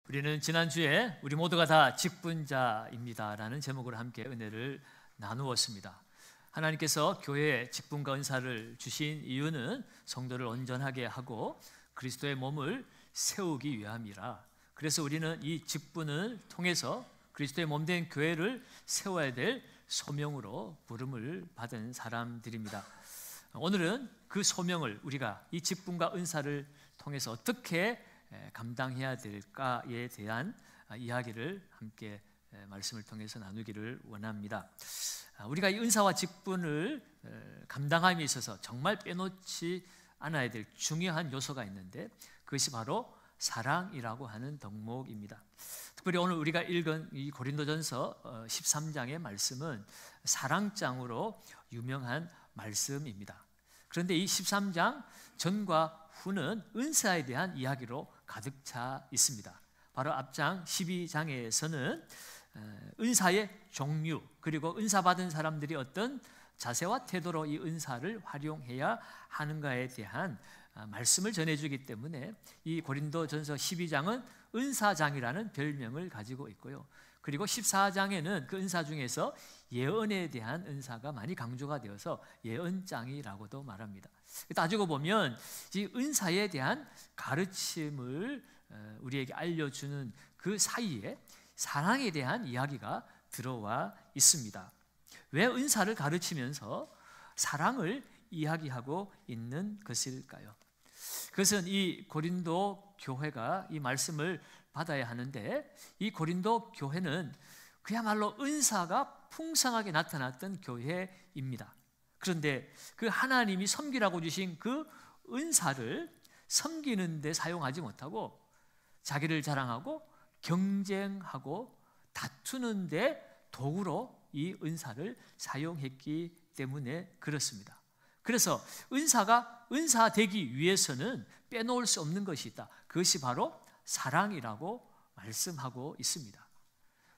우리는 지난주에 우리 모두가 다 직분자입니다라는 제목으로 함께 은혜를 나누었습니다. 하나님께서 교회에 직분과 은사를 주신 이유는 성도를 온전하게 하고 그리스도의 몸을 세우기 위함이라. 그래서 우리는 이 직분을 통해서 그리스도의 몸된 교회를 세워야 될 소명으로 부름을 받은 사람들입니다. 오늘은 그 소명을 우리가 이 직분과 은사를 통해서 어떻게 감당해야 될까에 대한 이야기를 함께 말씀을 통해서 나누기를 원합니다. 우리가 이 은사와 직분을 감당함에 있어서 정말 빼놓지 않아야 될 중요한 요소가 있는데 그것이 바로 사랑이라고 하는 덕목입니다. 특별히 오늘 우리가 읽은 이 고린도전서 13장의 말씀은 사랑장으로 유명한 말씀입니다. 그런데 이 13장 전과 후는 은사에 대한 이야기로 가득 차 있습니다. 바로 앞장 12장에서는 은사의 종류 그리고 은사 받은 사람들이 어떤 자세와 태도로 이 은사를 활용해야 하는가에 대한 말씀을 전해주기 때문에 이 고린도전서 12장은 은사장이라는 별명을 가지고 있고요. 그리고 14장에는 그 은사 중에서 예언에 대한 은사가 많이 강조가 되어서 예언장이라고도 말합니다. 따지고 보면 이 은사에 대한 가르침을 우리에게 알려주는 그 사이에 사랑에 대한 이야기가 들어와 있습니다. 왜 은사를 가르치면서 사랑을 이야기하고 있는 것일까요? 그것은 이 고린도 교회가 이 말씀을 받아야 하는데 이 고린도 교회는 그야말로 은사가 풍성하게 나타났던 교회입니다. 그런데 그 하나님이 섬기라고 주신 그 은사를 섬기는 데 사용하지 못하고 자기를 자랑하고 경쟁하고 다투는 데 도구로 이 은사를 사용했기 때문에 그렇습니다. 그래서 은사가 은사되기 위해서는 빼놓을 수 없는 것이 있다. 그것이 바로 사랑이라고 말씀하고 있습니다.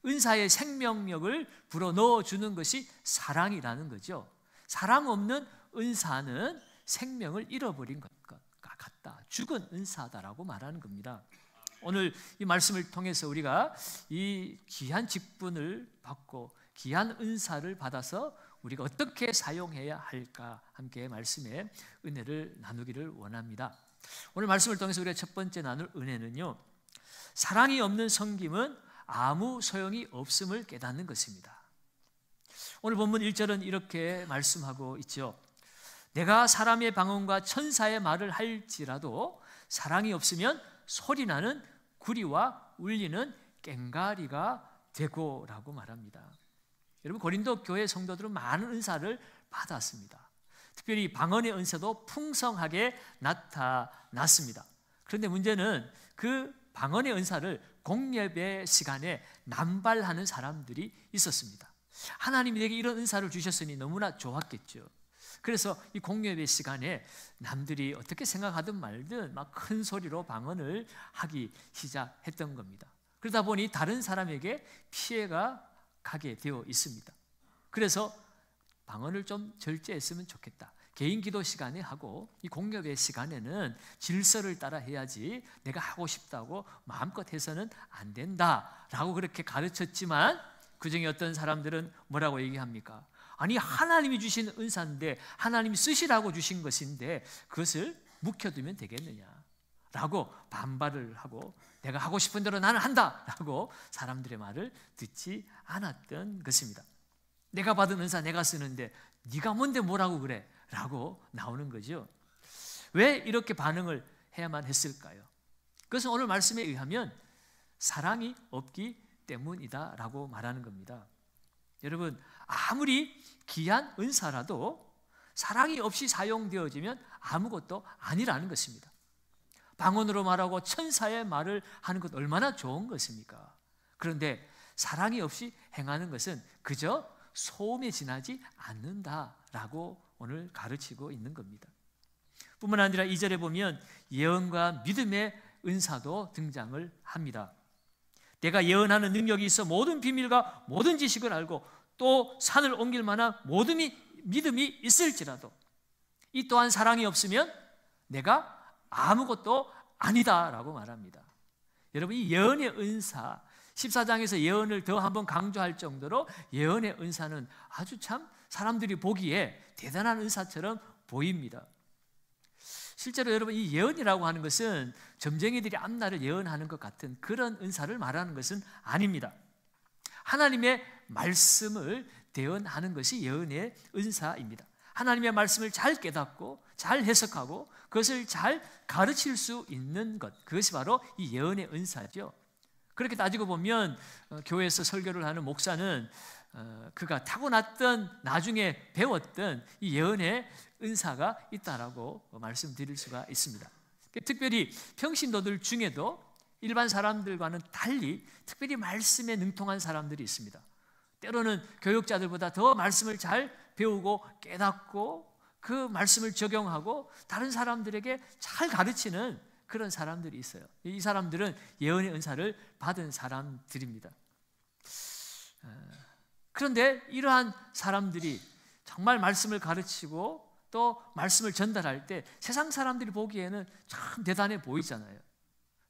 은사의 생명력을 불어넣어주는 것이 사랑이라는 거죠. 사랑 없는 은사는 생명을 잃어버린 것과 같다. 죽은 은사다라고 말하는 겁니다. 오늘 이 말씀을 통해서 우리가 이 귀한 직분을 받고 귀한 은사를 받아서 우리가 어떻게 사용해야 할까 함께 말씀의 은혜를 나누기를 원합니다. 오늘 말씀을 통해서 우리가 첫 번째 나눌 은혜는요, 사랑이 없는 섬김은 아무 소용이 없음을 깨닫는 것입니다. 오늘 본문 1절은 이렇게 말씀하고 있죠. 내가 사람의 방언과 천사의 말을 할지라도 사랑이 없으면 소리나는 구리와 울리는 꽹가리가 되고 라고 말합니다. 여러분, 고린도 교회 성도들은 많은 은사를 받았습니다. 특별히 방언의 은사도 풍성하게 나타났습니다. 그런데 문제는 그 방언의 은사를 공예배 시간에 남발하는 사람들이 있었습니다. 하나님이 내게 이런 은사를 주셨으니 너무나 좋았겠죠. 그래서 이 공예배 시간에 남들이 어떻게 생각하든 말든 막 큰 소리로 방언을 하기 시작했던 겁니다. 그러다 보니 다른 사람에게 피해가 가게 되어 있습니다. 그래서 방언을 좀 절제했으면 좋겠다. 개인 기도 시간에 하고 이 공예배 시간에는 질서를 따라 해야지 내가 하고 싶다고 마음껏 해서는 안 된다라고 그렇게 가르쳤지만 그중에 어떤 사람들은 뭐라고 얘기합니까? 아니, 하나님이 주신 은사인데 하나님이 쓰시라고 주신 것인데 그것을 묵혀두면 되겠느냐라고 반발을 하고 내가 하고 싶은 대로 나는 한다라고 사람들의 말을 듣지 않았던 것입니다. 내가 받은 은사 내가 쓰는데 네가 뭔데 뭐라고 그래? 라고 나오는 거죠. 왜 이렇게 반응을 해야만 했을까요? 그것은 오늘 말씀에 의하면 사랑이 없기 때문이다 라고 말하는 겁니다. 여러분, 아무리 귀한 은사라도 사랑이 없이 사용되어지면 아무것도 아니라는 것입니다. 방언으로 말하고 천사의 말을 하는 것 얼마나 좋은 것입니까? 그런데 사랑이 없이 행하는 것은 그저 소음에 지나지 않는다라고 오늘 가르치고 있는 겁니다. 뿐만 아니라 2절에 보면 예언과 믿음의 은사도 등장을 합니다. 내가 예언하는 능력이 있어 모든 비밀과 모든 지식을 알고 또 산을 옮길 만한 모든 믿음이 있을지라도 이 또한 사랑이 없으면 내가 아무것도 아니다라고 말합니다. 여러분, 이 예언의 은사, 14장에서 예언을 더 한번 강조할 정도로 예언의 은사는 아주 참 사람들이 보기에 대단한 은사처럼 보입니다. 실제로 여러분, 이 예언이라고 하는 것은 점쟁이들이 앞날을 예언하는 것 같은 그런 은사를 말하는 것은 아닙니다. 하나님의 말씀을 대언하는 것이 예언의 은사입니다. 하나님의 말씀을 잘 깨닫고 잘 해석하고 그것을 잘 가르칠 수 있는 것, 그것이 바로 이 예언의 은사죠. 그렇게 따지고 보면 교회에서 설교를 하는 목사는 그가 타고났던, 나중에 배웠던 이 예언의 은사가 있다라고 말씀드릴 수가 있습니다. 특별히 평신도들 중에도 일반 사람들과는 달리 특별히 말씀에 능통한 사람들이 있습니다. 때로는 교육자들보다 더 말씀을 잘 배우고 깨닫고 그 말씀을 적용하고 다른 사람들에게 잘 가르치는 그런 사람들이 있어요. 이 사람들은 예언의 은사를 받은 사람들입니다. 그런데 이러한 사람들이 정말 말씀을 가르치고 또 말씀을 전달할 때 세상 사람들이 보기에는 참 대단해 보이잖아요.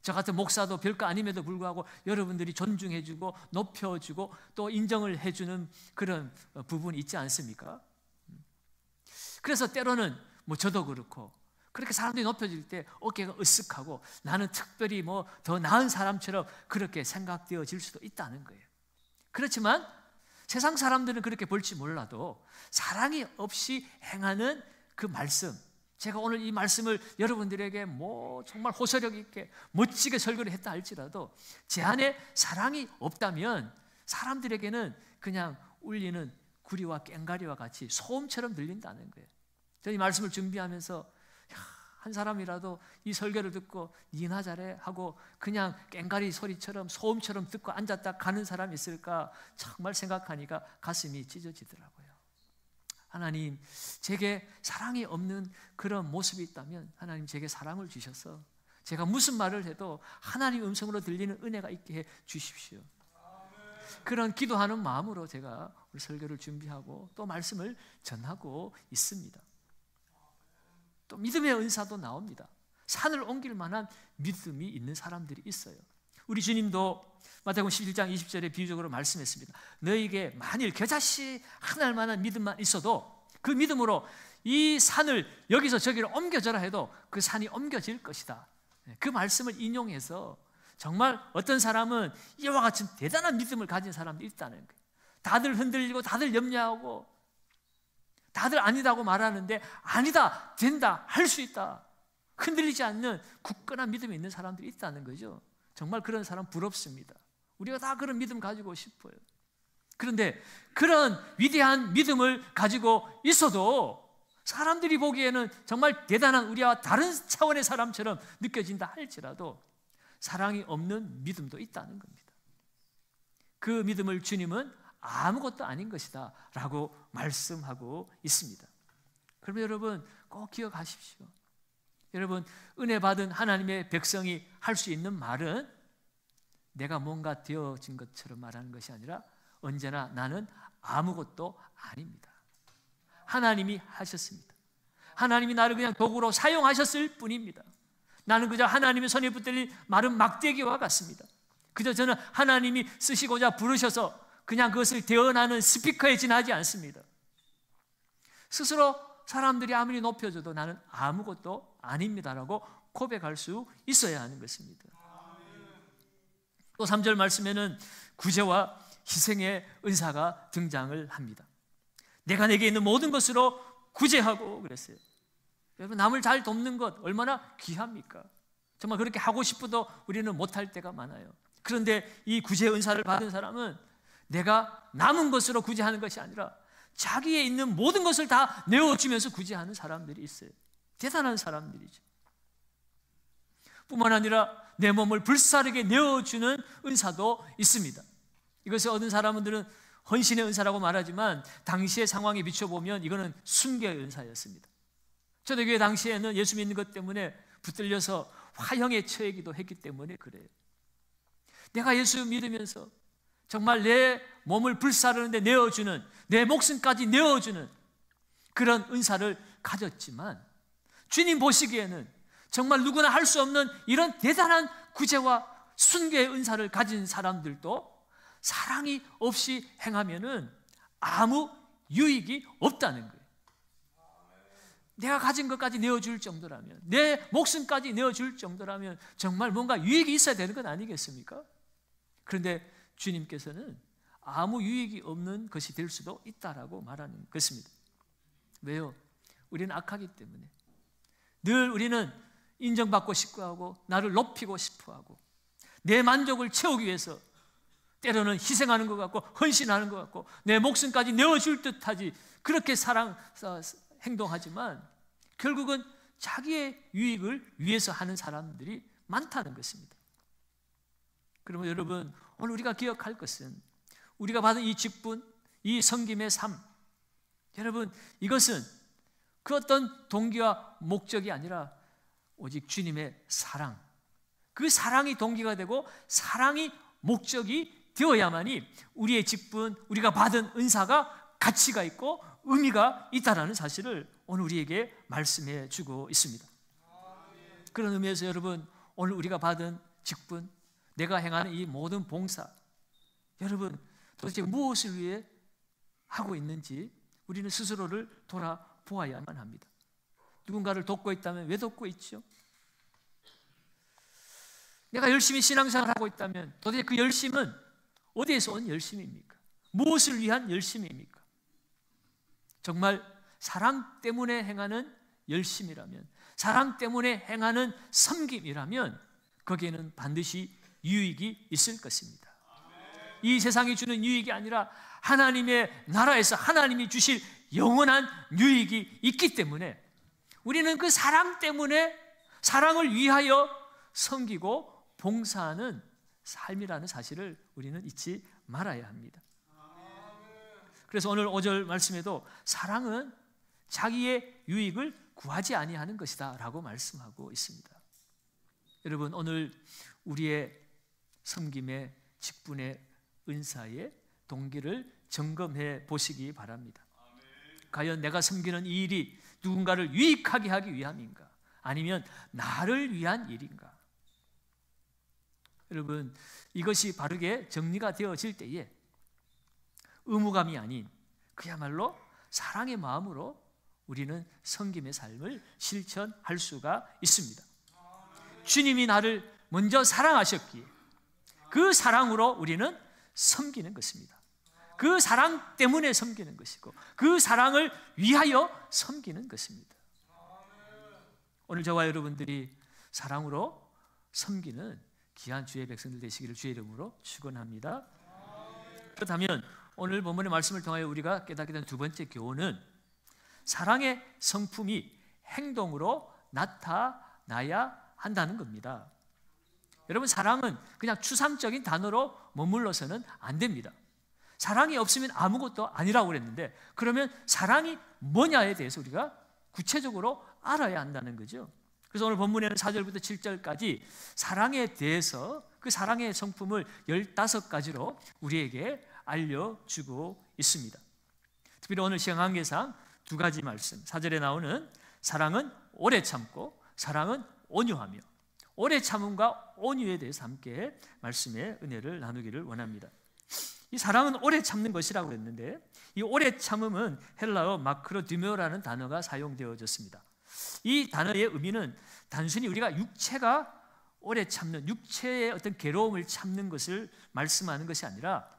저 같은 목사도 별거 아님에도 불구하고 여러분들이 존중해주고 높여주고 또 인정을 해주는 그런 부분이 있지 않습니까? 그래서 때로는 저도 그렇고 그렇게 사람들이 높여질 때 어깨가 으쓱하고 나는 특별히 더 나은 사람처럼 그렇게 생각되어질 수도 있다는 거예요. 그렇지만 세상 사람들은 그렇게 볼지 몰라도 사랑이 없이 행하는 그 말씀, 제가 오늘 이 말씀을 여러분들에게 정말 호소력 있게 멋지게 설교를 했다 할지라도 제 안에 사랑이 없다면 사람들에게는 그냥 울리는 구리와 꽹가리와 같이 소음처럼 들린다는 거예요. 저는 이 말씀을 준비하면서 한 사람이라도 이 설교를 듣고 니나 잘해 하고 그냥 꽹가리 소리처럼 소음처럼 듣고 앉았다 가는 사람이 있을까 정말 생각하니까 가슴이 찢어지더라고요. 하나님, 제게 사랑이 없는 그런 모습이 있다면 하나님 제게 사랑을 주셔서 제가 무슨 말을 해도 하나님 음성으로 들리는 은혜가 있게 해 주십시오. 그런 기도하는 마음으로 제가 우리 설교를 준비하고 또 말씀을 전하고 있습니다. 또 믿음의 은사도 나옵니다. 산을 옮길 만한 믿음이 있는 사람들이 있어요. 우리 주님도 마태복음 11장 20절에 비유적으로 말씀했습니다. 너에게 만일 겨자씨 하나일 만한 믿음만 있어도 그 믿음으로 이 산을 여기서 저기로 옮겨져라 해도 그 산이 옮겨질 것이다. 그 말씀을 인용해서 정말 어떤 사람은 이와 같은 대단한 믿음을 가진 사람도 있다는 거예요. 다들 흔들리고 다들 염려하고 다들 아니다고 말하는데 아니다, 된다, 할 수 있다. 흔들리지 않는 굳건한 믿음이 있는 사람들이 있다는 거죠. 정말 그런 사람 부럽습니다. 우리가 다 그런 믿음 가지고 싶어요. 그런데 그런 위대한 믿음을 가지고 있어도 사람들이 보기에는 정말 대단한 우리와 다른 차원의 사람처럼 느껴진다 할지라도 사랑이 없는 믿음도 있다는 겁니다. 그 믿음을 주님은 아무것도 아닌 것이다 라고 말씀하고 있습니다. 그러면 여러분 꼭 기억하십시오. 여러분, 은혜 받은 하나님의 백성이 할 수 있는 말은 내가 뭔가 되어진 것처럼 말하는 것이 아니라 언제나 나는 아무것도 아닙니다. 하나님이 하셨습니다. 하나님이 나를 그냥 도구로 사용하셨을 뿐입니다. 나는 그저 하나님의 손에 붙들린 마른 막대기와 같습니다. 그저 저는 하나님이 쓰시고자 부르셔서 그냥 그것을 대언하는 스피커에 지나지 않습니다. 스스로 사람들이 아무리 높여줘도 나는 아무것도 아닙니다라고 고백할 수 있어야 하는 것입니다. 또 3절 말씀에는 구제와 희생의 은사가 등장을 합니다. 내가 내게 있는 모든 것으로 구제하고 그랬어요. 여러분, 남을 잘 돕는 것 얼마나 귀합니까? 정말 그렇게 하고 싶어도 우리는 못할 때가 많아요. 그런데 이 구제 은사를 받은 사람은 내가 남은 것으로 구제하는 것이 아니라 자기에 있는 모든 것을 다 내어주면서 구제하는 사람들이 있어요. 대단한 사람들이죠. 뿐만 아니라 내 몸을 불사르게 내어주는 은사도 있습니다. 이것을 얻은 사람들은 헌신의 은사라고 말하지만 당시의 상황에 비춰보면 이거는 순교의 은사였습니다. 초대교회 당시에는 예수 믿는 것 때문에 붙들려서 화형에 처하기도 했기 때문에 그래요. 내가 예수 믿으면서 정말 내 몸을 불사르는데 내어주는, 내 목숨까지 내어주는 그런 은사를 가졌지만 주님 보시기에는 정말 누구나 할 수 없는 이런 대단한 구제와 순교의 은사를 가진 사람들도 사랑이 없이 행하면은 아무 유익이 없다는 거예요. 내가 가진 것까지 내어줄 정도라면, 내 목숨까지 내어줄 정도라면 정말 뭔가 유익이 있어야 되는 건 아니겠습니까? 그런데 주님께서는 아무 유익이 없는 것이 될 수도 있다라고 말하는 것입니다. 왜요? 우리는 악하기 때문에 늘 우리는 인정받고 싶어 하고 나를 높이고 싶어 하고 내 만족을 채우기 위해서 때로는 희생하는 것 같고 헌신하는 것 같고 내 목숨까지 내어줄 듯하지 그렇게 행동하지만 결국은 자기의 유익을 위해서 하는 사람들이 많다는 것입니다. 그러면 여러분, 오늘 우리가 기억할 것은 우리가 받은 이 직분, 이 섬김의 삶, 여러분, 이것은 그 어떤 동기와 목적이 아니라 오직 주님의 사랑, 그 사랑이 동기가 되고 사랑이 목적이 되어야만이 우리의 직분, 우리가 받은 은사가 가치가 있고 의미가 있다는 사실을 오늘 우리에게 말씀해 주고 있습니다. 그런 의미에서 여러분, 오늘 우리가 받은 직분, 내가 행하는 이 모든 봉사, 여러분 도대체 무엇을 위해 하고 있는지 우리는 스스로를 돌아보아야만 합니다. 누군가를 돕고 있다면 왜 돕고 있죠? 내가 열심히 신앙생활을 하고 있다면 도대체 그 열심은 어디에서 온 열심입니까? 무엇을 위한 열심입니까? 정말 사랑 때문에 행하는 열심이라면, 사랑 때문에 행하는 섬김이라면 거기에는 반드시 유익이 있을 것입니다. 이 세상이 주는 유익이 아니라 하나님의 나라에서 하나님이 주실 영원한 유익이 있기 때문에 우리는 그 사랑 때문에 사랑을 위하여 섬기고 봉사하는 삶이라는 사실을 우리는 잊지 말아야 합니다. 그래서 오늘 5절 말씀에도 사랑은 자기의 유익을 구하지 아니하는 것이다 라고 말씀하고 있습니다. 여러분, 오늘 우리의 섬김의 직분의 은사의 동기를 점검해 보시기 바랍니다. 과연 내가 섬기는 이 일이 누군가를 유익하게 하기 위함인가? 아니면 나를 위한 일인가? 여러분, 이것이 바르게 정리가 되어질 때에 의무감이 아닌 그야말로 사랑의 마음으로 우리는 섬김의 삶을 실천할 수가 있습니다. 주님이 나를 먼저 사랑하셨기에 그 사랑으로 우리는 섬기는 것입니다. 그 사랑 때문에 섬기는 것이고 그 사랑을 위하여 섬기는 것입니다. 오늘 저와 여러분들이 사랑으로 섬기는 귀한 주의 백성들 되시기를 주의 이름으로 축원합니다. 그렇다면 오늘 본문의 말씀을 통하여 우리가 깨닫게 된 두 번째 교훈은 사랑의 성품이 행동으로 나타나야 한다는 겁니다. 여러분, 사랑은 그냥 추상적인 단어로 머물러서는 안 됩니다. 사랑이 없으면 아무것도 아니라고 그랬는데 그러면 사랑이 뭐냐에 대해서 우리가 구체적으로 알아야 한다는 거죠. 그래서 오늘 본문에는 4절부터 7절까지 사랑에 대해서 그 사랑의 성품을 15가지로 우리에게 알려주고 있습니다. 특별히 오늘 시간 관계상 두 가지 말씀, 4절에 나오는 사랑은 오래 참고 사랑은 온유하며, 오래 참음과 온유에 대해서 함께 말씀의 은혜를 나누기를 원합니다. 이 사랑은 오래 참는 것이라고 했는데 이 오래 참음은 헬라어 마크로디메오라는 단어가 사용되어졌습니다. 이 단어의 의미는 단순히 우리가 육체가 오래 참는, 육체의 어떤 괴로움을 참는 것을 말씀하는 것이 아니라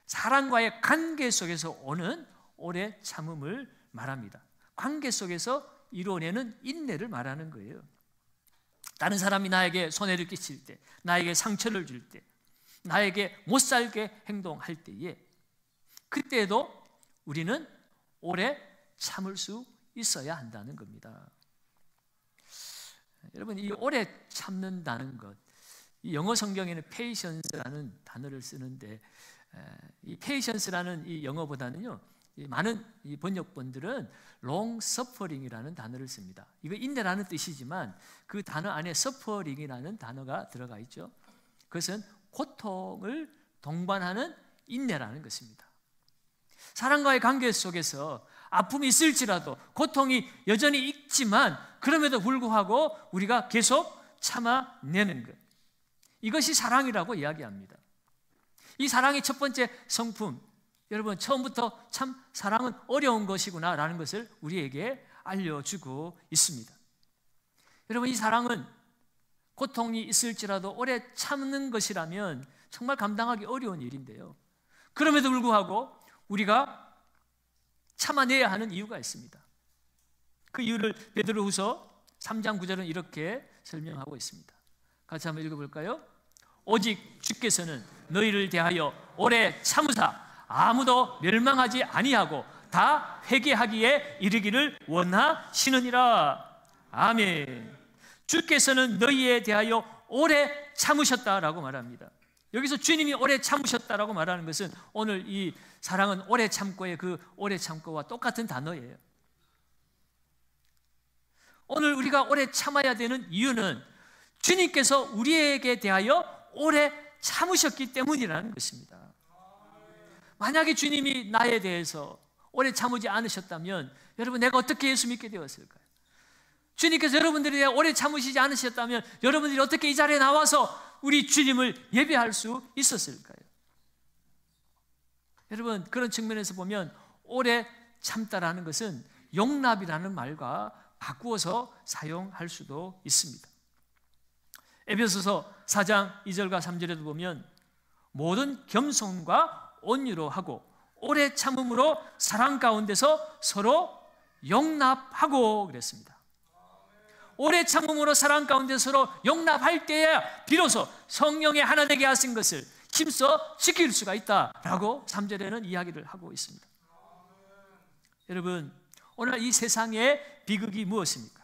사랑과의 관계 속에서 오는 오래 참음을 말합니다. 관계 속에서 이루어내는 인내를 말하는 거예요. 다른 사람이 나에게 손해를 끼칠 때, 나에게 상처를 줄 때, 나에게 못살게 행동할 때에 그때도 우리는 오래 참을 수 있어야 한다는 겁니다. 여러분, 이 오래 참는다는 것, 이 영어 성경에는 patience라는 단어를 쓰는데 이 patience라는 이 영어보다는요, 많은 이 번역본들은 long suffering이라는 단어를 씁니다. 이거 인내라는 뜻이지만 그 단어 안에 suffering이라는 단어가 들어가 있죠. 그것은 고통을 동반하는 인내라는 것입니다. 사람과의 관계 속에서 아픔이 있을지라도 고통이 여전히 있지만 그럼에도 불구하고 우리가 계속 참아내는 것, 이것이 사랑이라고 이야기합니다. 이 사랑의 첫 번째 성품, 여러분 처음부터 참 사랑은 어려운 것이구나라는 것을 우리에게 알려주고 있습니다. 여러분, 이 사랑은 고통이 있을지라도 오래 참는 것이라면 정말 감당하기 어려운 일인데요, 그럼에도 불구하고 우리가 참아내야 하는 이유가 있습니다. 그 이유를 베드로후서 3장 9절은 이렇게 설명하고 있습니다. 같이 한번 읽어볼까요? 오직 주께서는 너희를 대하여 오래 참으사 아무도 멸망하지 아니하고 다 회개하기에 이르기를 원하시느니라. 아멘. 주께서는 너희에 대하여 오래 참으셨다라고 말합니다. 여기서 주님이 오래 참으셨다라고 말하는 것은 오늘 이 사랑은 오래 참고의 그 오래 참고와 똑같은 단어예요. 오늘 우리가 오래 참아야 되는 이유는 주님께서 우리에게 대하여 오래 참으셨기 때문이라는 것입니다. 만약에 주님이 나에 대해서 오래 참으지 않으셨다면 여러분, 내가 어떻게 예수 믿게 되었을까요? 주님께서 여러분들에 대해 오래 참으시지 않으셨다면 여러분들이 어떻게 이 자리에 나와서 우리 주님을 예배할 수 있었을까요? 여러분, 그런 측면에서 보면 오래 참다라는 것은 용납이라는 말과 바꾸어서 사용할 수도 있습니다. 에베소서 4장 2절과 3절에도 보면 모든 겸손과 온유로 하고 오래 참음으로 사랑 가운데서 서로 용납하고 그랬습니다. 오래 참음으로 사랑 가운데 서로 용납할 때야 비로소 성령의 하나 되게 하신 것을 힘써 지킬 수가 있다라고 3절에는 이야기를 하고 있습니다. 여러분, 오늘 이 세상의 비극이 무엇입니까?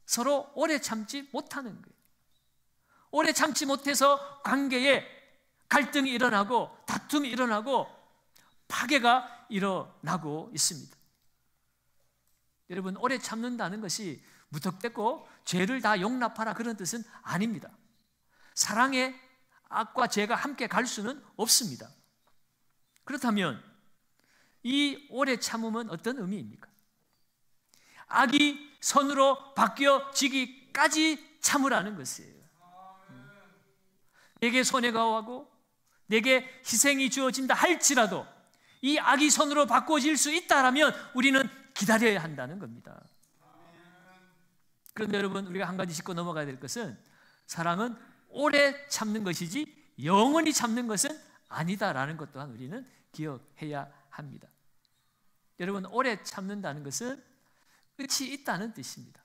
서로 오래 참지 못하는 거예요. 오래 참지 못해서 관계에 갈등이 일어나고 다툼이 일어나고 파괴가 일어나고 있습니다. 여러분, 오래 참는다는 것이 무턱대고 죄를 다 용납하라 그런 뜻은 아닙니다. 사랑의 악과 죄가 함께 갈 수는 없습니다. 그렇다면 이 오래 참음은 어떤 의미입니까? 악이 선으로 바뀌어지기까지 참으라는 것이에요. 내게 손해가 오고 내게 희생이 주어진다 할지라도 이 악이 선으로 바꿔질 수 있다라면 우리는 기다려야 한다는 겁니다. 그런데 여러분, 우리가 한 가지 짚고 넘어가야 될 것은 사랑은 오래 참는 것이지 영원히 참는 것은 아니다라는 것 또한 우리는 기억해야 합니다. 여러분, 오래 참는다는 것은 끝이 있다는 뜻입니다.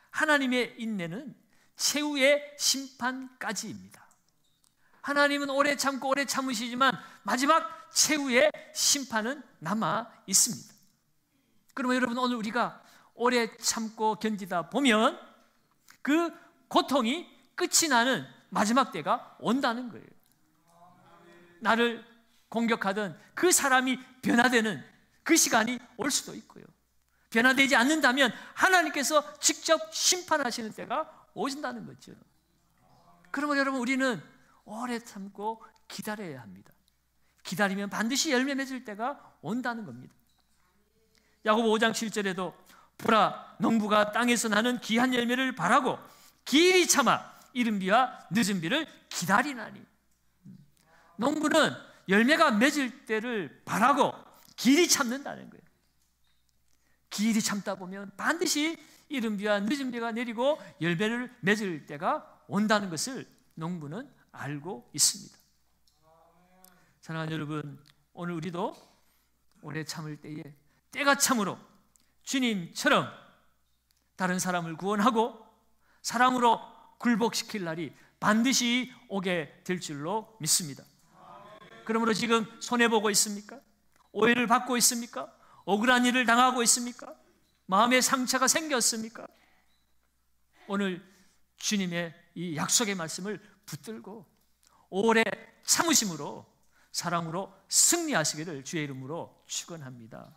하나님의 인내는 최후의 심판까지입니다. 하나님은 오래 참고 오래 참으시지만 마지막 최후의 심판은 남아 있습니다. 그러면 여러분, 오늘 우리가 오래 참고 견디다 보면 그 고통이 끝이 나는 마지막 때가 온다는 거예요. 나를 공격하던 그 사람이 변화되는 그 시간이 올 수도 있고요, 변화되지 않는다면 하나님께서 직접 심판하시는 때가 오신다는 거죠. 그러면 여러분, 우리는 오래 참고 기다려야 합니다. 기다리면 반드시 열매 맺을 때가 온다는 겁니다. 야고보 5장 7절에도 보라, 농부가 땅에서 나는 귀한 열매를 바라고 길이 참아 이른 비와 늦은 비를 기다리나니. 농부는 열매가 맺을 때를 바라고 길이 참는다는 거예요. 길이 참다 보면 반드시 이른 비와 늦은 비가 내리고 열매를 맺을 때가 온다는 것을 농부는 알고 있습니다. 사랑하는 여러분, 오늘 우리도 오래 참을 때에 때가 참으로 주님처럼 다른 사람을 구원하고 사랑으로 굴복시킬 날이 반드시 오게 될 줄로 믿습니다. 그러므로 지금 손해보고 있습니까? 오해를 받고 있습니까? 억울한 일을 당하고 있습니까? 마음의 상처가 생겼습니까? 오늘 주님의 이 약속의 말씀을 붙들고 오래 참으심으로 사랑으로 승리하시기를 주의 이름으로 축원합니다.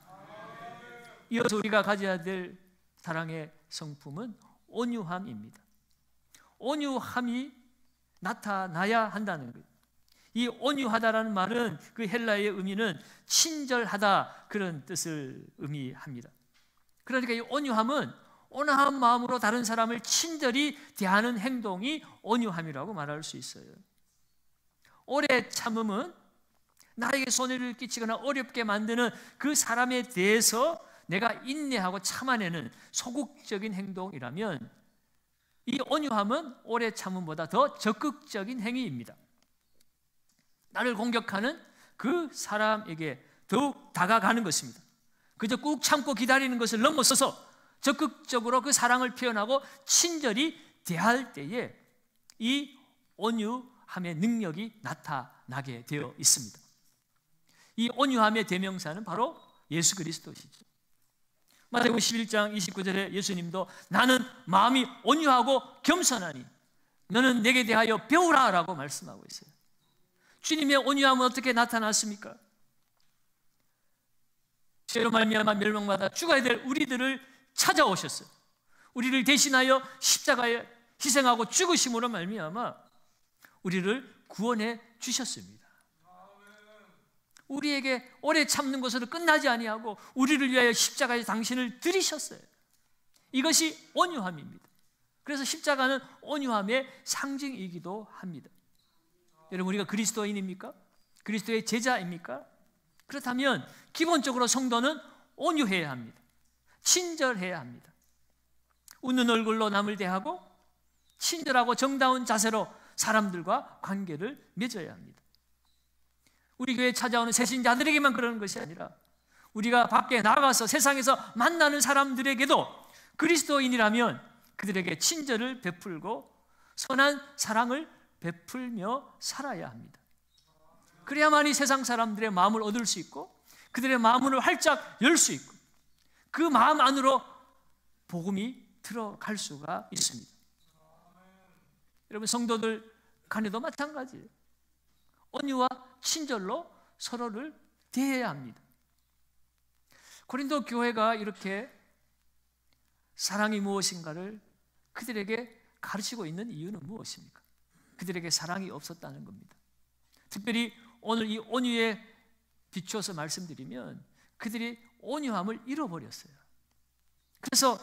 이어서 우리가 가져야 될 사랑의 성품은 온유함입니다. 온유함이 나타나야 한다는 거예요. 이 온유하다라는 말은 그 헬라어의 의미는 친절하다, 그런 뜻을 의미합니다. 그러니까 이 온유함은 온화한 마음으로 다른 사람을 친절히 대하는 행동이 온유함이라고 말할 수 있어요. 오래 참음은 나에게 손해를 끼치거나 어렵게 만드는 그 사람에 대해서 내가 인내하고 참아내는 소극적인 행동이라면, 이 온유함은 오래 참음보다 더 적극적인 행위입니다. 나를 공격하는 그 사람에게 더욱 다가가는 것입니다. 그저 꾹 참고 기다리는 것을 넘어서서 적극적으로 그 사랑을 표현하고 친절히 대할 때에 이 온유함의 능력이 나타나게 되어 있습니다. 이 온유함의 대명사는 바로 예수 그리스도시죠. 마태복음 11장 29절에 예수님도 나는 마음이 온유하고 겸손하니 너는 내게 대하여 배우라 라고 말씀하고 있어요. 주님의 온유함은 어떻게 나타났습니까? 죄로 말미암아 멸망받아 죽어야 될 우리들을 찾아오셨어요. 우리를 대신하여 십자가에 희생하고 죽으심으로 말미암아 우리를 구원해 주셨습니다. 우리에게 오래 참는 것으로 끝나지 아니하고 우리를 위하여 십자가에 당신을 들이셨어요. 이것이 온유함입니다. 그래서 십자가는 온유함의 상징이기도 합니다. 여러분, 우리가 그리스도인입니까? 그리스도의 제자입니까? 그렇다면 기본적으로 성도는 온유해야 합니다. 친절해야 합니다. 웃는 얼굴로 남을 대하고 친절하고 정다운 자세로 사람들과 관계를 맺어야 합니다. 우리 교회에 찾아오는 새신자들에게만 그러는 것이 아니라 우리가 밖에 나가서 세상에서 만나는 사람들에게도 그리스도인이라면 그들에게 친절을 베풀고 선한 사랑을 베풀며 살아야 합니다. 그래야만이 세상 사람들의 마음을 얻을 수 있고 그들의 마음을 활짝 열 수 있고 그 마음 안으로 복음이 들어갈 수가 있습니다. 여러분, 성도들 간에도 마찬가지예요. 온유와 친절로 서로를 대해야 합니다. 고린도 교회가 이렇게 사랑이 무엇인가를 그들에게 가르치고 있는 이유는 무엇입니까? 그들에게 사랑이 없었다는 겁니다. 특별히 오늘 이 온유에 비추어서 말씀드리면 그들이 온유함을 잃어버렸어요. 그래서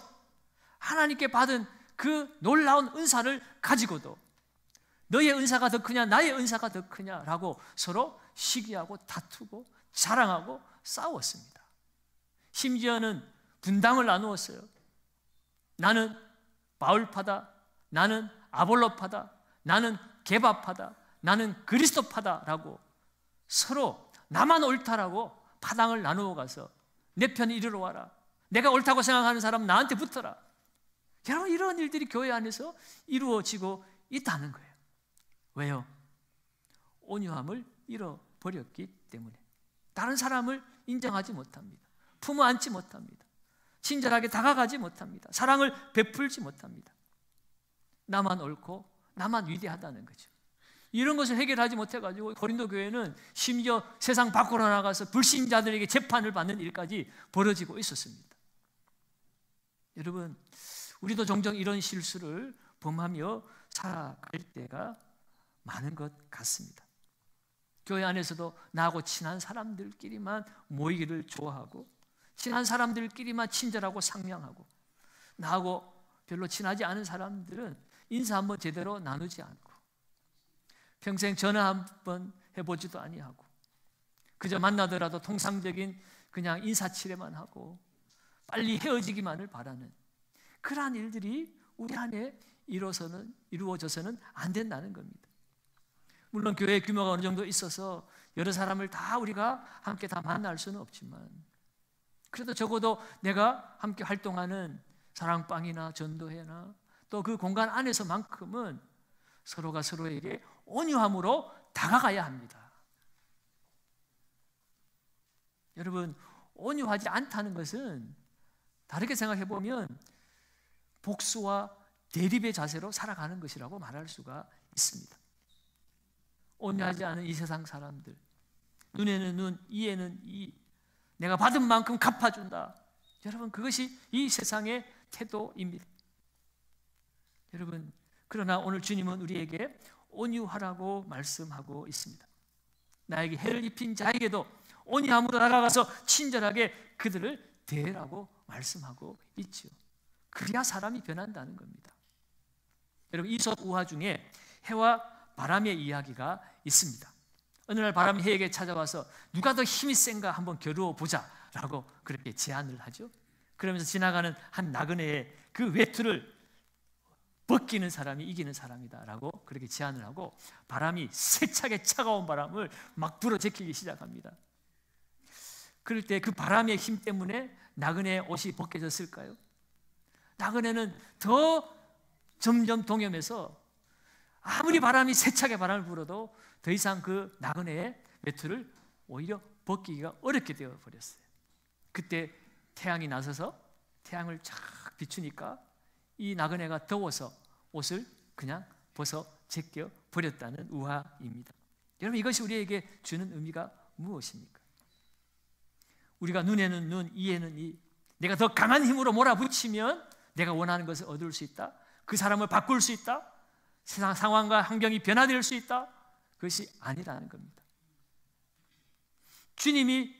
하나님께 받은 그 놀라운 은사를 가지고도 너의 은사가 더 크냐 나의 은사가 더 크냐라고 서로 시기하고 다투고 자랑하고 싸웠습니다. 심지어는 분당을 나누었어요. 나는 바울파다, 나는 아볼로파다, 나는 게바파다, 나는 그리스도파다라고 서로 나만 옳다라고 파당을 나누어 가서 내 편이 이리로 와라, 내가 옳다고 생각하는 사람 나한테 붙어라. 여러분, 이런 일들이 교회 안에서 이루어지고 있다는 거예요. 왜요? 온유함을 잃어버렸기 때문에. 다른 사람을 인정하지 못합니다. 품어 안지 못합니다. 친절하게 다가가지 못합니다. 사랑을 베풀지 못합니다. 나만 옳고 나만 위대하다는 거죠. 이런 것을 해결하지 못해가지고 고린도 교회는 심지어 세상 밖으로 나가서 불신자들에게 재판을 받는 일까지 벌어지고 있었습니다. 여러분, 우리도 종종 이런 실수를 범하며 살아갈 때가 많은 것 같습니다. 교회 안에서도 나하고 친한 사람들끼리만 모이기를 좋아하고 친한 사람들끼리만 친절하고 상냥하고 나하고 별로 친하지 않은 사람들은 인사 한번 제대로 나누지 않고 평생 전화 한번 해보지도 아니하고 그저 만나더라도 통상적인 그냥 인사치레만 하고 빨리 헤어지기만을 바라는 그러한 일들이 우리 안에 이루어져서는 안 된다는 겁니다. 물론 교회의 규모가 어느 정도 있어서 여러 사람을 다 우리가 함께 다 만날 수는 없지만 그래도 적어도 내가 함께 활동하는 사랑방이나 전도회나 또 그 공간 안에서만큼은 서로가 서로에게 온유함으로 다가가야 합니다. 여러분, 온유하지 않다는 것은 다르게 생각해 보면 복수와 대립의 자세로 살아가는 것이라고 말할 수가 있습니다. 온유하지 않은 이 세상 사람들, 눈에는 눈, 이에는 이, 내가 받은 만큼 갚아준다. 여러분, 그것이 이 세상의 태도입니다. 여러분, 그러나 오늘 주님은 우리에게 온유하라고 말씀하고 있습니다. 나에게 해를 입힌 자에게도 온유함으로 다가가서 친절하게 그들을 대하라고 말씀하고 있죠. 그래야 사람이 변한다는 겁니다. 여러분, 이솝 우화 중에 해와 바람의 이야기가 있습니다. 어느 날 바람이 해에게 찾아와서 누가 더 힘이 센가 한번 겨루어 보자라고 그렇게 제안을 하죠. 그러면서 지나가는 한 나그네의 그 외투를 벗기는 사람이 이기는 사람이다라고 그렇게 제안을 하고, 바람이 세차게 차가운 바람을 막 불어제끼기 시작합니다. 그럴 때 그 바람의 힘 때문에 나그네의 옷이 벗겨졌을까요? 나그네는 더 점점 동염해서 아무리 바람이 세차게 바람을 불어도 더 이상 그 나그네의 외투를 오히려 벗기기가 어렵게 되어 버렸어요. 그때 태양이 나서서 태양을 쫙 비추니까 이 나그네가 더워서 옷을 그냥 벗어 제껴 버렸다는 우화입니다. 여러분, 이것이 우리에게 주는 의미가 무엇입니까? 우리가 눈에는 눈, 이에는 이, 내가 더 강한 힘으로 몰아붙이면 내가 원하는 것을 얻을 수 있다, 그 사람을 바꿀 수 있다, 세상 상황과 환경이 변화될 수 있다, 그것이 아니라는 겁니다. 주님이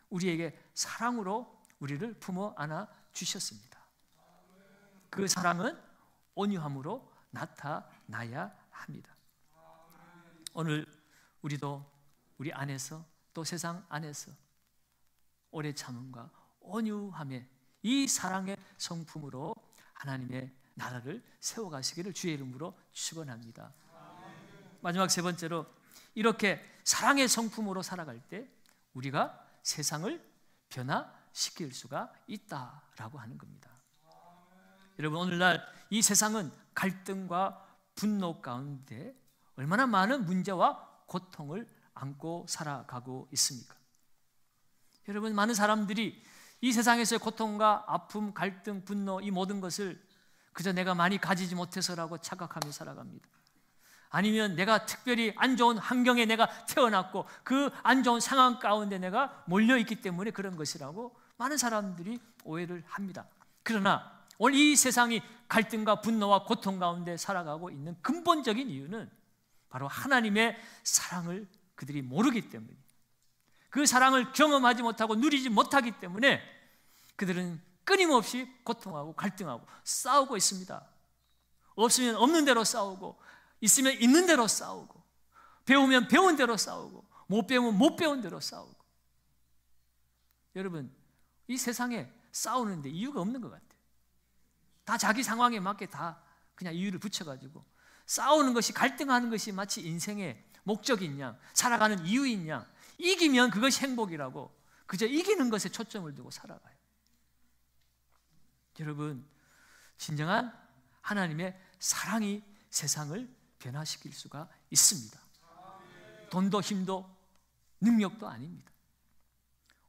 우리에게 사랑으로 우리를 품어 안아 주셨습니다. 그 사랑은 온유함으로 나타나야 합니다. 오늘 우리도 우리 안에서 또 세상 안에서 오래 참음과 온유함의 이 사랑의 성품으로 하나님의 나라를 세워가시기를 주의 이름으로 축원합니다. 마지막 세 번째로, 이렇게 사랑의 성품으로 살아갈 때 우리가 세상을 변화시킬 수가 있다라고 하는 겁니다. 여러분, 오늘날 이 세상은 갈등과 분노 가운데 얼마나 많은 문제와 고통을 안고 살아가고 있습니까? 여러분, 많은 사람들이 이 세상에서의 고통과 아픔, 갈등, 분노, 이 모든 것을 그저 내가 많이 가지지 못해서라고 착각하며 살아갑니다. 아니면 내가 특별히 안 좋은 환경에 내가 태어났고 그 안 좋은 상황 가운데 내가 몰려있기 때문에 그런 것이라고 많은 사람들이 오해를 합니다. 그러나 오늘 이 세상이 갈등과 분노와 고통 가운데 살아가고 있는 근본적인 이유는 바로 하나님의 사랑을 그들이 모르기 때문에, 그 사랑을 경험하지 못하고 누리지 못하기 때문에 그들은 끊임없이 고통하고 갈등하고 싸우고 있습니다. 없으면 없는 대로 싸우고, 있으면 있는 대로 싸우고, 배우면 배운 대로 싸우고, 못 배우면 못 배운 대로 싸우고. 여러분, 이 세상에 싸우는데 이유가 없는 것 같아요. 다 자기 상황에 맞게 다 그냥 이유를 붙여가지고 싸우는 것이, 갈등하는 것이 마치 인생의 목적인 양, 살아가는 이유인 양, 이기면 그것이 행복이라고 그저 이기는 것에 초점을 두고 살아가요. 여러분, 진정한 하나님의 사랑이 세상을 변화시킬 수가 있습니다. 돈도 힘도 능력도 아닙니다.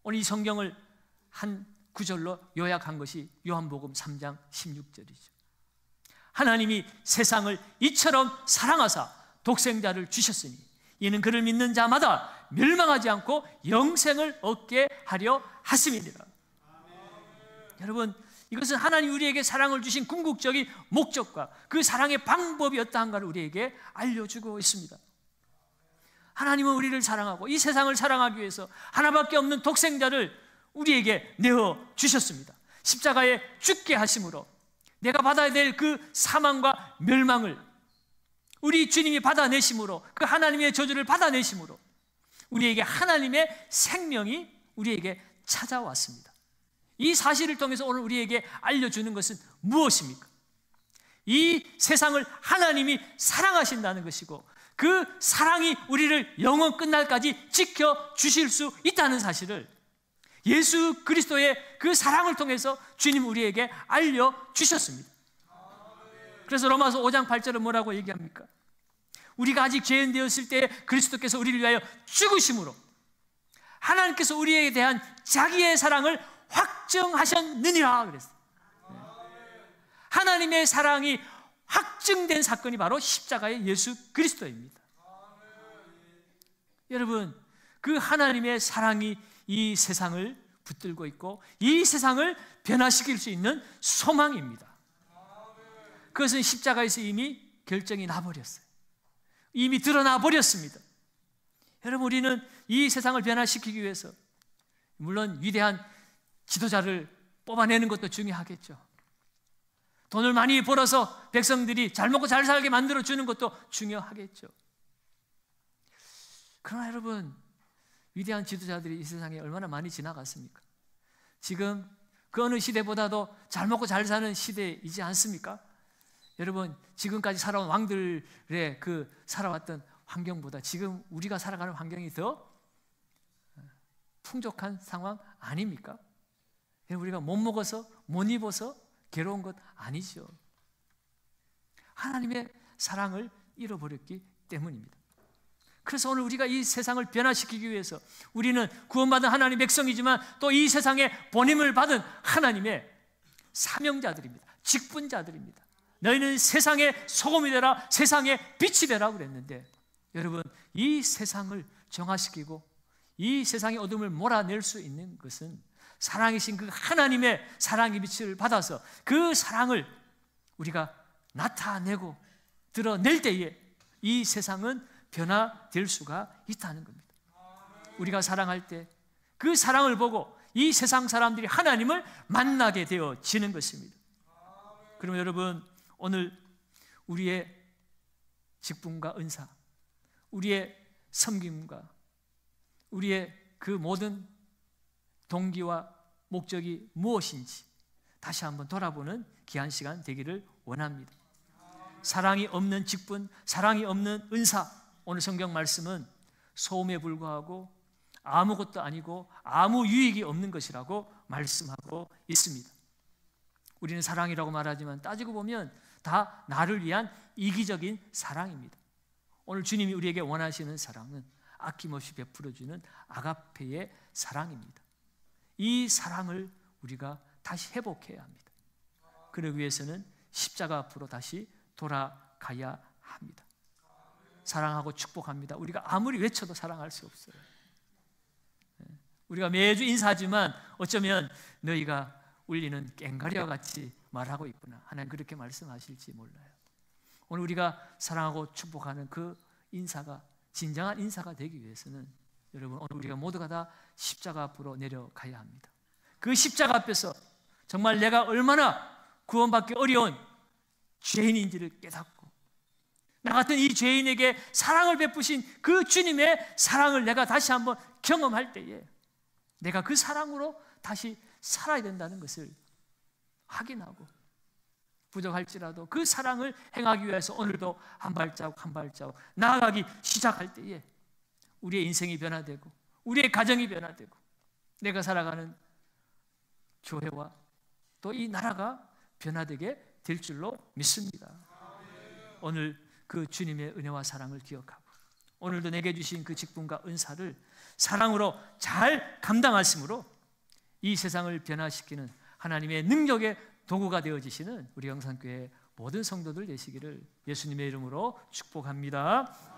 오늘 이 성경을 한 구절로 요약한 것이 요한복음 3장 16절이죠. 하나님이 세상을 이처럼 사랑하사 독생자를 주셨으니 이는 그를 믿는 자마다 멸망하지 않고 영생을 얻게 하려 하심이니라. 여러분, 이것은 하나님 우리에게 사랑을 주신 궁극적인 목적과 그 사랑의 방법이 어떠한가를 우리에게 알려주고 있습니다. 하나님은 우리를 사랑하고 이 세상을 사랑하기 위해서 하나밖에 없는 독생자를 우리에게 내어 주셨습니다. 십자가에 죽게 하심으로 내가 받아야 될 그 사망과 멸망을 우리 주님이 받아내심으로, 그 하나님의 저주를 받아내심으로 우리에게 하나님의 생명이 우리에게 찾아왔습니다. 이 사실을 통해서 오늘 우리에게 알려주는 것은 무엇입니까? 이 세상을 하나님이 사랑하신다는 것이고 그 사랑이 우리를 영원 끝날까지 지켜주실 수 있다는 사실을 예수 그리스도의 그 사랑을 통해서 주님 우리에게 알려주셨습니다. 그래서 로마서 5장 8절은 뭐라고 얘기합니까? 우리가 아직 죄인 되었을 때 그리스도께서 우리를 위하여 죽으심으로 하나님께서 우리에 대한 자기의 사랑을 확증하셨느니라 그랬어요. 하나님의 사랑이 확증된 사건이 바로 십자가의 예수 그리스도입니다. 여러분, 그 하나님의 사랑이 이 세상을 붙들고 있고 이 세상을 변화시킬 수 있는 소망입니다. 그것은 십자가에서 이미 결정이 나버렸어요. 이미 드러나 버렸습니다. 여러분, 우리는 이 세상을 변화시키기 위해서 물론 위대한 지도자를 뽑아내는 것도 중요하겠죠. 돈을 많이 벌어서 백성들이 잘 먹고 잘 살게 만들어주는 것도 중요하겠죠. 그러나 여러분, 위대한 지도자들이 이 세상에 얼마나 많이 지나갔습니까? 지금 그 어느 시대보다도 잘 먹고 잘 사는 시대이지 않습니까? 여러분, 지금까지 살아온 왕들의 그 살아왔던 환경보다 지금 우리가 살아가는 환경이 더 풍족한 상황 아닙니까? 우리가 못 먹어서 못 입어서 괴로운 것 아니죠. 하나님의 사랑을 잃어버렸기 때문입니다. 그래서 오늘 우리가 이 세상을 변화시키기 위해서 우리는 구원받은 하나님의 백성이지만 또 이 세상에 보냄을 받은 하나님의 사명자들입니다. 직분자들입니다. 너희는 세상의 소금이 되라, 세상의 빛이 되라 그랬는데, 여러분, 이 세상을 정화시키고 이 세상의 어둠을 몰아낼 수 있는 것은 사랑이신 그 하나님의 사랑의 빛을 받아서 그 사랑을 우리가 나타내고 드러낼 때에 이 세상은 변화될 수가 있다는 겁니다. 우리가 사랑할 때 그 사랑을 보고 이 세상 사람들이 하나님을 만나게 되어지는 것입니다. 그러면 여러분, 오늘 우리의 직분과 은사, 우리의 섬김과 우리의 그 모든 동기와 목적이 무엇인지 다시 한번 돌아보는 귀한 시간 되기를 원합니다. 사랑이 없는 직분, 사랑이 없는 은사, 오늘 성경 말씀은 소음에 불과하고 아무것도 아니고 아무 유익이 없는 것이라고 말씀하고 있습니다. 우리는 사랑이라고 말하지만 따지고 보면 다 나를 위한 이기적인 사랑입니다. 오늘 주님이 우리에게 원하시는 사랑은 아낌없이 베풀어주는 아가페의 사랑입니다. 이 사랑을 우리가 다시 회복해야 합니다. 그러기 위해서는 십자가 앞으로 다시 돌아가야 합니다. 사랑하고 축복합니다. 우리가 아무리 외쳐도 사랑할 수 없어요. 우리가 매주 인사하지만 어쩌면 너희가 울리는 꽹과리와 같이 말하고 있구나. 하나님 그렇게 말씀하실지 몰라요. 오늘 우리가 사랑하고 축복하는 그 인사가 진정한 인사가 되기 위해서는 여러분, 오늘 우리가 모두가 다 십자가 앞으로 내려가야 합니다. 그 십자가 앞에서 정말 내가 얼마나 구원받기 어려운 죄인인지를 깨닫고 나 같은 이 죄인에게 사랑을 베푸신 그 주님의 사랑을 내가 다시 한번 경험할 때에 내가 그 사랑으로 다시 살아야 된다는 것을 확인하고 부족할지라도 그 사랑을 행하기 위해서 오늘도 한 발자국 한 발자국 나아가기 시작할 때에 우리의 인생이 변화되고 우리의 가정이 변화되고 내가 살아가는 교회와 또 이 나라가 변화되게 될 줄로 믿습니다. 오늘 그 주님의 은혜와 사랑을 기억하고 오늘도 내게 주신 그 직분과 은사를 사랑으로 잘 감당하심으로 이 세상을 변화시키는 하나님의 능력의 도구가 되어지시는 우리 영산교회 모든 성도들 되시기를 예수님의 이름으로 축복합니다.